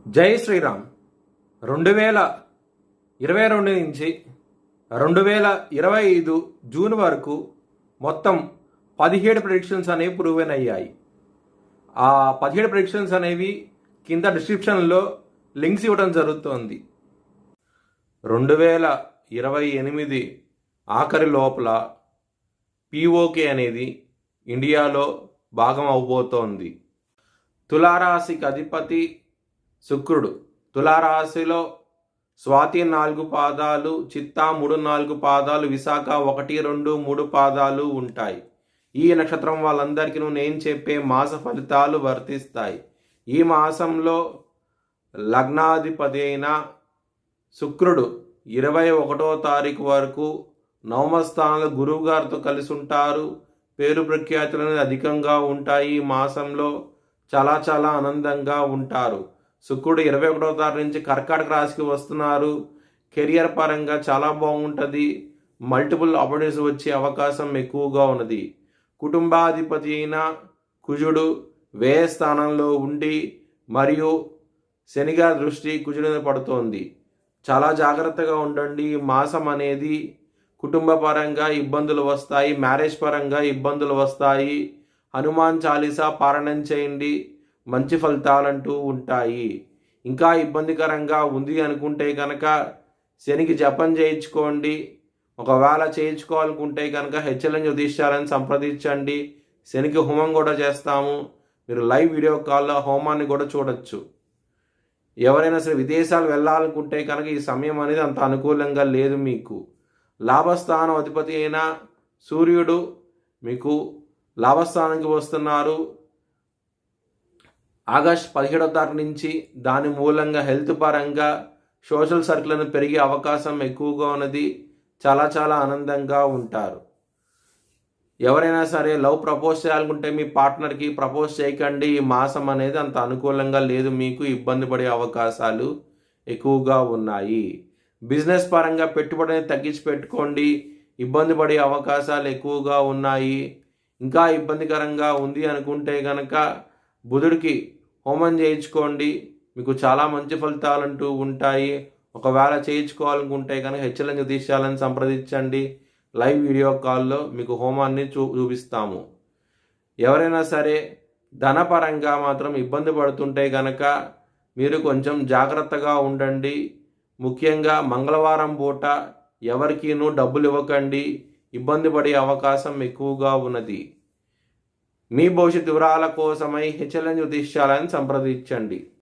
జై శ్రీరామ్. 2022 నుంచి 2025 జూన్ వరకు మొత్తం 17 ప్రెడిక్షన్స్ అనేవి ప్రూవెన్ అయ్యాయి. ఆ 17 ప్రెడిక్షన్స్ అనేవి కింద డిస్క్రిప్షన్లో లింక్స్ ఇవ్వడం జరుగుతోంది. 2028 ఆఖరి లోపల పిఓకే అనేది ఇండియాలో భాగం అవబోతోంది. తులారాశికి అధిపతి శుక్రుడు. తులారాశిలో స్వాతి 4 పాదాలు, చిత్తా 3-4 పాదాలు, విశాఖ 1-2-3 పాదాలు ఉంటాయి. ఈ నక్షత్రం వాళ్ళందరికీ నేను చెప్పే మాస ఫలితాలు వర్తిస్తాయి. ఈ మాసంలో లగ్నాధిపతి అయిన శుక్రుడు 21వ తారీఖు వరకు నవమ స్థానంలో గురువు గారితో కలిసి ఉంటారు. పేరు ప్రఖ్యాతులు అనేది అధికంగా ఉంటాయి. ఈ మాసంలో చాలా చాలా ఆనందంగా ఉంటారు. శుక్రుడు 21వ తారీఖు నుంచి కర్కాటక రాశికి వస్తున్నారు. కెరియర్ పరంగా చాలా బాగుంటుంది. మల్టిపుల్ ఆపర్చునిటీస్ వచ్చే అవకాశం ఎక్కువగా ఉన్నది. కుటుంబాధిపతి అయిన కుజుడు వ్యయ స్థానంలో ఉండి మరియు శనిగా దృష్టి కుజుడి మీద పడుతోంది. చాలా జాగ్రత్తగా ఉండండి. ఈ మాసం అనేది కుటుంబ పరంగా ఇబ్బందులు వస్తాయి, మ్యారేజ్ పరంగా ఇబ్బందులు వస్తాయి. హనుమాన్ చాలీసా పారాయణం చేయండి, మంచి ఫలితాలంటూ ఉంటాయి. ఇంకా ఇబ్బందికరంగా ఉంది అనుకుంటే కనుక శనికి జపం చేయించుకోండి. ఒకవేళ చేయించుకోవాలనుకుంటే కనుక హెచ్ఎల్ఎన్ జ్యోతిష్యాలను సంప్రదించండి. శనికి హోమం కూడా చేస్తాము. మీరు లైవ్ వీడియో కాల్లో హోమాన్ని కూడా చూడొచ్చు. ఎవరైనా సరే విదేశాలు వెళ్ళాలనుకుంటే కనుక ఈ సమయం అనేది అంత అనుకూలంగా లేదు. మీకు లాభస్థానం అధిపతి అయిన సూర్యుడు మీకు లాభస్థానానికి వస్తున్నారు. ఆగస్ట్ 17వ తారీఖు నుంచి దాని మూలంగా హెల్త్ పరంగా సోషల్ సర్కిల్ అనేది పెరిగే అవకాశం ఎక్కువగా ఉన్నది. చాలా చాలా ఆనందంగా ఉంటారు. ఎవరైనా సరే లవ్ ప్రపోజ్ చేయాలనుకుంటే మీ పార్ట్నర్కి ప్రపోజ్ చేయకండి. ఈ మాసం అనేది అంత అనుకూలంగా లేదు. మీకు ఇబ్బంది పడే అవకాశాలు ఎక్కువగా ఉన్నాయి. బిజినెస్ పరంగా పెట్టుబడిని తగ్గించి పెట్టుకోండి. ఇబ్బంది పడే అవకాశాలు ఎక్కువగా ఉన్నాయి. ఇంకా ఇబ్బందికరంగా ఉంది అనుకుంటే కనుక బుధుడికి హోమం చేయించుకోండి. మీకు చాలా మంచి ఫలితాలంటూ ఉంటాయి. ఒకవేళ చేయించుకోవాలనుకుంటే కనుక హెచ్ఎల్ఎన్ జ్యోతిష్యాలను సంప్రదించండి. లైవ్ వీడియో కాల్లో మీకు హోమాన్ని చూపిస్తాము. ఎవరైనా సరే ధనపరంగా మాత్రం ఇబ్బంది పడుతుంటే కనుక మీరు కొంచెం జాగ్రత్తగా ఉండండి. ముఖ్యంగా మంగళవారం పూట ఎవరికీనూ డబ్బులు ఇవ్వకండి. ఇబ్బంది పడే అవకాశం ఎక్కువగా ఉన్నది. మీ భవిష్యత్ వివరాల కోసమై హెచ్ఎల్ఎన్ జ్యోతిష్యాలను సంప్రదించండి.